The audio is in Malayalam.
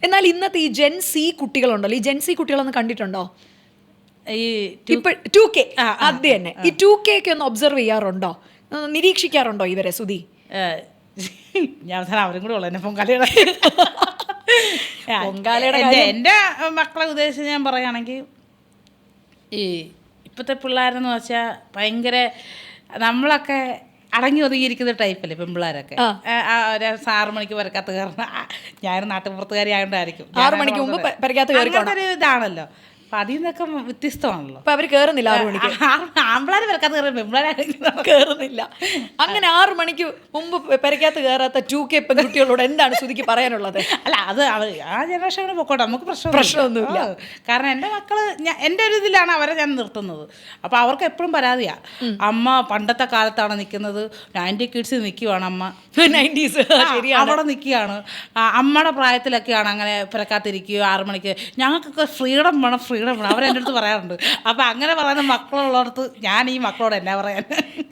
എന്നാൽ ഇന്നത്തെ ഈ ജെൻ സി കുട്ടികളുണ്ടല്ലോ, ഈ ജെൻ സി കുട്ടികളൊന്ന് കണ്ടിട്ടുണ്ടോ? ഈ ഇപ്പൊ 2K അത് തന്നെ. ഈ 2K ഒക്കെ ഒന്ന് ഒബ്സർവ് ചെയ്യാറുണ്ടോ, നിരീക്ഷിക്കാറുണ്ടോ ഇവരെ സുധി? ഞാൻ അവരും കൂടെ ഉള്ളു എന്നെ പൊങ്കാലയുടെ എൻ്റെ മക്കളെ ഉദ്ദേശിച്ച് ഞാൻ പറയുകയാണെങ്കിൽ, ഈ ഇപ്പോഴത്തെ പിള്ളേരെന്ന് വെച്ചാൽ ഭയങ്കര നമ്മളൊക്കെ അടങ്ങി ഒതുങ്ങിയിരിക്കുന്ന ടൈപ്പല്ലേ പെൺപിള്ളേരൊക്കെ. 6 മണിക്ക് പെരക്കകത്ത് കയറണം. ഞാൻ നാട്ടുപുറത്തുകാരി ആയതുകൊണ്ടായിരിക്കും 6 മണിക്ക് മുമ്പ് പെരക്കകത്ത് കയറി ഒരു ഇതാണല്ലോ. അപ്പം അതിൽ നിന്നൊക്കെ വ്യത്യസ്തമാണല്ലോ. അപ്പൊ അവര് കേറുന്നില്ല 6 മണിക്ക്. ആമ്പിളാർ പെരക്കകത്ത് കയറും, പെൺപിള്ളേരാണെങ്കിൽ കേറുന്നില്ല. അങ്ങനെ 6 മണിക്ക് മുമ്പ് പെരക്കകത്ത് കയറാത്ത 2K പെൺകുട്ടികളോട് എന്താണ് സുധിക്ക് പറയാനുള്ളത്? അല്ല, അത് ആ ജനറേഷൻ കൂടെ പൊക്കോട്ടെ, നമുക്ക് പ്രശ്നമൊന്നുമില്ല. കാരണം എൻ്റെ മക്കള് എൻ്റെ ഒരു ഇതിലാണ് അവരെ ഞാൻ നിർത്തുന്നത്. അപ്പോൾ അവർക്ക് എപ്പോഴും പരാതിയാ, അമ്മ പണ്ടത്തെ കാലത്താണ് നിൽക്കുന്നത്, 90 കിഡ്സ് നിൽക്കുവാണ് അമ്മ, 90s അവിടെ നിൽക്കുകയാണ്, അമ്മയുടെ പ്രായത്തിലൊക്കെയാണ് അങ്ങനെ പിറക്കാത്തിരിക്കുകയോ 6 മണിക്ക്. ഞങ്ങൾക്കൊക്കെ ഫ്രീഡം വേണം, ഫ്രീഡം വേണം, അവരെൻ്റെ അടുത്ത് പറയാറുണ്ട്. അപ്പം അങ്ങനെ പറയുന്ന മക്കളുള്ളിടത്ത് ഞാൻ ഈ മക്കളോട് എന്നാ പറയാൻ?